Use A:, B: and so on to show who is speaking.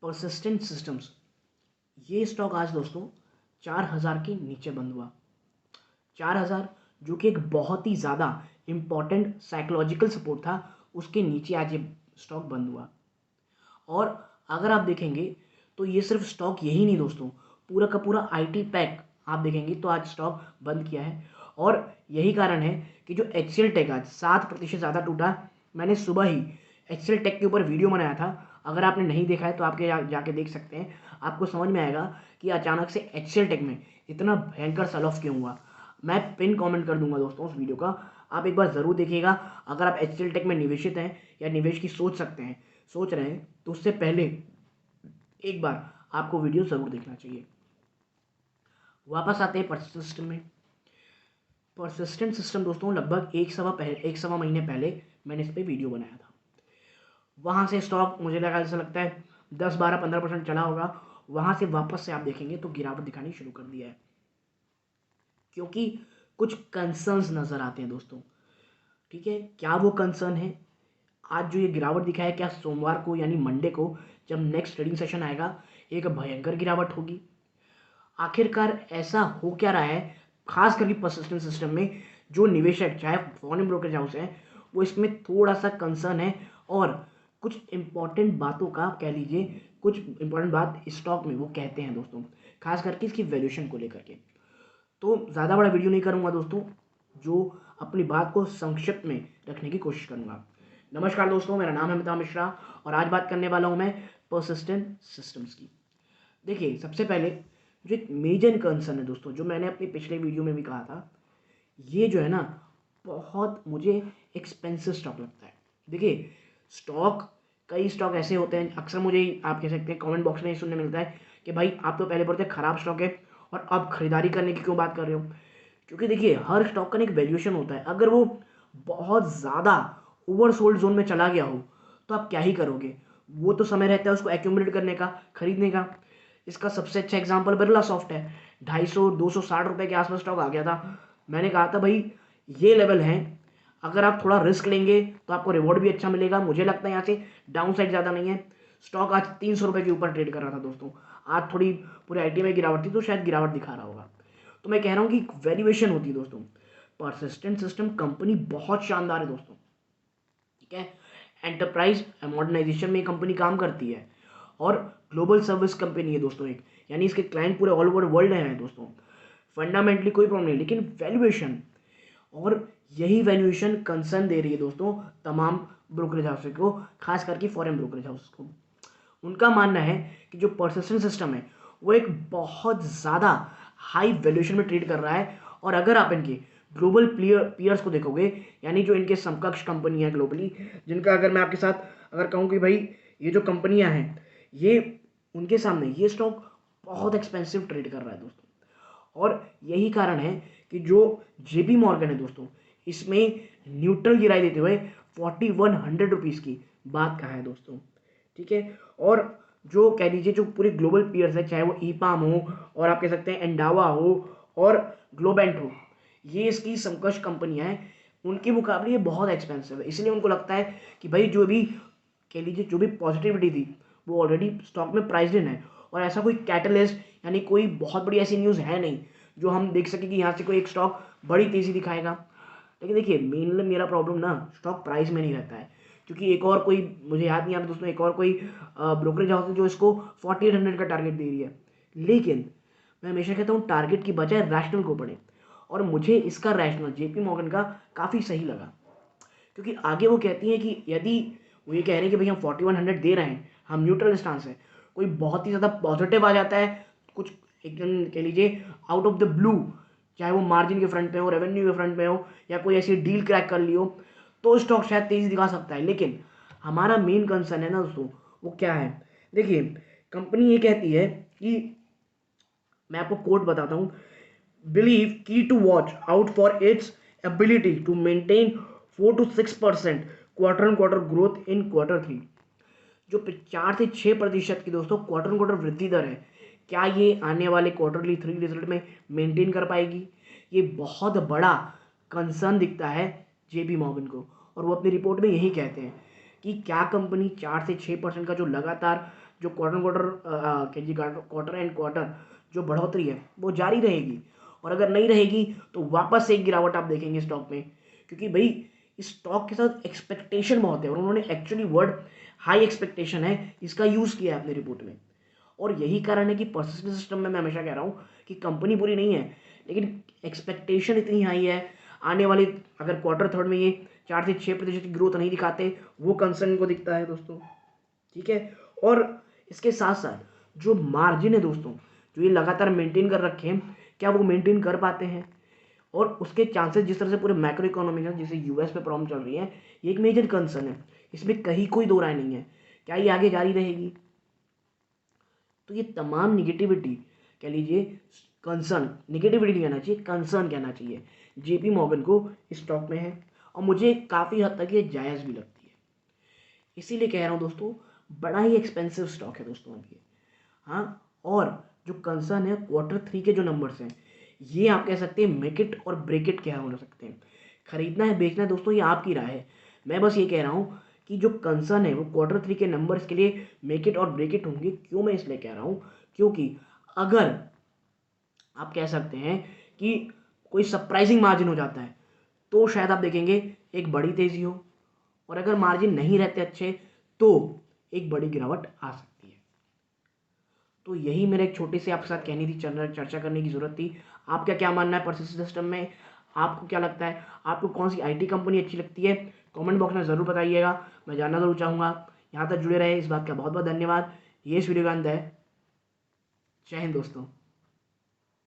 A: Persistent systems, ये stock आज दोस्तों 4000 के नीचे बंद हुआ। 4000 जो कि एक बहुत ही ज़्यादा इम्पॉर्टेंट साइकोलॉजिकल सपोर्ट था, उसके नीचे आज ये स्टॉक बंद हुआ। और अगर आप देखेंगे तो ये सिर्फ स्टॉक यही नहीं दोस्तों, पूरा का पूरा आईटी पैक आप देखेंगे तो आज स्टॉक बंद किया है। और यही कारण है कि जो एचसीएल टेक आज 7% ज़्यादा टूटा। मैंने सुबह ही एचसीएल टेक के ऊपर वीडियो बनाया था, अगर आपने नहीं देखा है तो आपके जाके देख सकते हैं। आपको समझ में आएगा कि अचानक से एचसीएल टेक में इतना भयंकर सेल ऑफ क्यों हुआ। मैं पिन कमेंट कर दूंगा दोस्तों उस वीडियो का, आप एक बार ज़रूर देखिएगा। अगर आप एचसीएल टेक में निवेशित हैं या निवेश की सोच रहे हैं तो उससे पहले एक बार आपको वीडियो ज़रूर देखना चाहिए। वापस आते हैं परसिस्टेंट सिस्टम में। परसिस्टेंट सिस्टम दोस्तों लगभग एक सवा महीने पहले मैंने इस पर वीडियो बनाया था। वहाँ से स्टॉक मुझे लगा ऐसा लगता है 10-12-15% चला होगा। वहाँ से वापस से आप देखेंगे तो गिरावट दिखानी शुरू कर दिया है, क्योंकि कुछ कंसर्न्स नज़र आते हैं दोस्तों। ठीक है, क्या वो कंसर्न है? आज जो ये गिरावट दिखा है, क्या सोमवार को यानी मंडे को जब नेक्स्ट ट्रेडिंग सेशन आएगा एक भयंकर गिरावट होगी? आखिरकार ऐसा हो क्या रहा है? खास करके परसिस्टेंट सिस्टम में जो निवेशक चाहे फॉरेन ब्रोकरेज हाउस है, वो इसमें थोड़ा सा कंसर्न है। और कुछ इंपॉर्टेंट बातों का कह लीजिए, कुछ इंपॉर्टेंट बात स्टॉक में वो कहते हैं दोस्तों, खास करके इसकी वैल्यूएशन को लेकर के। तो ज़्यादा बड़ा वीडियो नहीं करूँगा दोस्तों, जो अपनी बात को संक्षिप्त में रखने की कोशिश करूँगा। नमस्कार दोस्तों, मेरा नाम है अमिताभ मिश्रा और आज बात करने वाला हूँ मैं परसिस्टेंट सिस्टम्स की। देखिए, सबसे पहले जो एक मेजर कंसर्न है दोस्तों, जो मैंने अपने पिछले वीडियो में भी कहा था, ये जो है ना बहुत मुझे एक्सपेंसिव स्टॉक लगता है। देखिए, कई स्टॉक ऐसे होते हैं, अक्सर मुझे आप कह सकते हैं कमेंट बॉक्स में ये सुनने मिलता है कि भाई आप तो पहले बोलते खराब स्टॉक है और अब खरीदारी करने की क्यों बात कर रहे हो। क्योंकि देखिए, हर स्टॉक का एक वैल्यूएशन होता है। अगर वो बहुत ज़्यादा ओवरसोल्ड जोन में चला गया हो तो आप क्या ही करोगे। वो तो समय रहता है उसको एक्यूमुलेट करने का, खरीदने का। इसका सबसे अच्छा एग्जांपल बिरला सॉफ्ट है। 250-260 रुपए के आसपास स्टॉक आ गया था। मैंने कहा था भाई ये लेवल है, अगर आप थोड़ा रिस्क लेंगे तो आपको रिवॉर्ड भी अच्छा मिलेगा। मुझे लगता है यहाँ से डाउन साइड ज़्यादा नहीं है। स्टॉक आज 300 रुपये के ऊपर ट्रेड कर रहा था दोस्तों। आज थोड़ी पूरे आईटी में गिरावट थी तो शायद गिरावट दिखा रहा होगा। तो मैं कह रहा हूँ कि वैल्यूएशन होती है दोस्तों। परसिस्टेंट सिस्टम कंपनी बहुत शानदार है दोस्तों। ठीक है, एंटरप्राइज मॉडर्नाइजेशन में कंपनी काम करती है और ग्लोबल सर्विस कंपनी है दोस्तों एक, यानी इसके क्लाइंट पूरे ऑल ओवर वर्ल्ड हैं दोस्तों। फंडामेंटली कोई प्रॉब्लम नहीं, लेकिन वैल्यूएशन, और यही वैल्यूएशन कंसर्न दे रही है दोस्तों तमाम ब्रोकरेज हाउस को, खास करके फॉरेन ब्रोकरेज हाउस को। उनका मानना है कि जो परसिस्टेंट सिस्टम है वो एक बहुत ज़्यादा हाई वैल्यूएशन में ट्रेड कर रहा है। और अगर आप इनके ग्लोबल पीयर्स को देखोगे, यानी जो इनके समकक्ष कंपनी है ग्लोबली, जिनका अगर मैं आपके साथ अगर कहूँ कि भाई ये जो कंपनियां हैं, ये उनके सामने ये स्टॉक बहुत एक्सपेंसिव ट्रेड कर रहा है दोस्तों। और यही कारण है कि जो जेपी मॉर्गन है दोस्तों, इसमें न्यूट्रल गिराई देते हुए 4100 रुपीज़ की बात कहा है दोस्तों। ठीक है, और जो कह लीजिए जो पूरे ग्लोबल पीयर्स है, चाहे वो ईपाम हो और आप कह सकते हैं एंडावा हो और ग्लोबेंट हो, ये इसकी समकक्ष कंपनियां हैं, उनके मुकाबले ये बहुत एक्सपेंसिव है। इसलिए उनको लगता है कि भाई जो भी कह लीजिए जो भी पॉजिटिविटी थी वो ऑलरेडी स्टॉक में प्राइस्ड इन है, और ऐसा कोई कैटलिस्ट यानी कोई बहुत बड़ी ऐसी न्यूज़ है नहीं जो हम देख सके कि यहाँ से कोई एक स्टॉक बड़ी तेज़ी दिखाएगा। लेकिन देखिए, मेनली मेरा प्रॉब्लम ना स्टॉक प्राइस में नहीं रहता है, क्योंकि एक और कोई मुझे याद नहीं आ रहा दोस्तों, एक और कोई ब्रोकरेज हाउस है जो इसको 4800 का टारगेट दे रही है। लेकिन मैं हमेशा कहता हूँ टारगेट की बजाय रैशनल को पढ़ें, और मुझे इसका रैशनल जेपी मॉर्गन का काफ़ी सही लगा। क्योंकि आगे वो कहती हैं कि यदि वो ये कह रहे हैं कि भाई हम 4100 दे रहे हैं, हम न्यूट्रल स्टांस है, कोई बहुत ही ज़्यादा पॉजिटिव आ जाता है, कुछ एकदम कह लीजिए आउट ऑफ द ब्लू, चाहे वो मार्जिन के फ्रंट पे हो, रेवेन्यू के फ्रंट पे हो, या कोई ऐसी डील क्रैक कर ली हो, तो स्टॉक शायद तेज़ी दिखा सकता है। लेकिन हमारा मेन कंसर्न है ना दोस्तों, वो क्या है? देखिए, कंपनी ये कहती है कि, मैं आपको कोट बताता हूँ, believe key to watch out for its ability to maintain 4 to 6% quarter on quarter growth in Q3। जो 4 से 6% की दोस्तों क्वार्टर ऑन क्वार्टर वृद्धि दर है, क्या ये आने वाले Q3 रिजल्ट में मेंटेन कर पाएगी? ये बहुत बड़ा कंसर्न दिखता है जेपी मॉर्गन को, और वो अपनी रिपोर्ट में यही कहते हैं कि क्या कंपनी 4 से 6% का जो लगातार जो क्वार्टर एंड क्वार्टर जो बढ़ोतरी है वो जारी रहेगी, और अगर नहीं रहेगी तो वापस से एक गिरावट आप देखेंगे स्टॉक में, क्योंकि भाई इस स्टॉक के साथ एक्सपेक्टेशन बहुत है और उन्होंने एक्चुअली वर्ड हाई एक्सपेक्टेशन है इसका यूज़ किया है अपनी रिपोर्ट में। और यही कारण है कि परसिस्टेंट सिस्टम में मैं हमेशा कह रहा हूँ कि कंपनी बुरी नहीं है, लेकिन एक्सपेक्टेशन इतनी हाई है आने वाली, अगर क्वार्टर थर्ड में ये 4 से 6% की ग्रोथ नहीं दिखाते वो कंसर्न को दिखता है दोस्तों, ठीक है। और इसके साथ साथ जो मार्जिन है दोस्तों, जो ये लगातार मेंटेन कर रखे हैं, क्या वो मेंटेन कर पाते हैं, और उसके चांसेस जिस तरह से पूरे मैक्रो इकोनॉमी का जैसे यूएस पे प्रॉब्लम चल रही है, ये एक मेजर कंसर्न है, इसमें कहीं कोई दो राय नहीं है। क्या ये आगे जारी रहेगी? तो ये तमाम निगेटिविटी कह लीजिए, कंसर्न, निगेटिविटी नहीं कहना चाहिए, कंसर्न कहना चाहिए, जेपी मॉर्गन को स्टॉक में है, और मुझे काफ़ी हद तक ये जायज़ भी लगती है। इसीलिए कह रहा हूँ दोस्तों, बड़ा ही एक्सपेंसिव स्टॉक है दोस्तों अब ये। हाँ, और जो कंसर्न है क्वार्टर 3 के जो नंबर्स हैं, ये आप कह सकते हैं मेक इट और ब्रेक इट क्या हो सकते हैं। खरीदना है बेचना है दोस्तों, ये आपकी राय है। मैं बस ये कह रहा हूँ कि जो कंसर्न है वो क्वार्टर 3 के नंबर्स के लिए मेक इट और ब्रेक इट होंगे। क्यों मैं इसलिए कह रहा हूँ, क्योंकि अगर आप कह सकते हैं कि कोई सरप्राइजिंग मार्जिन हो जाता है तो शायद आप देखेंगे एक बड़ी तेजी हो, और अगर मार्जिन नहीं रहते अच्छे तो एक बड़ी गिरावट आ सकती है। तो यही मेरे एक छोटे से आपके साथ कहनी थी, चर्चा करने की ज़रूरत थी। आपका क्या मानना है परसिस्टेंट सिस्टम में? आपको क्या लगता है, आपको कौन सी आईटी कंपनी अच्छी लगती है? कमेंट बॉक्स में ज़रूर बताइएगा, मैं जानना ज़रूर चाहूँगा। यहाँ तक जुड़े रहे इस बात का बहुत बहुत धन्यवाद। ये इस वीडियो का अंत है। जय हिंद दोस्तों।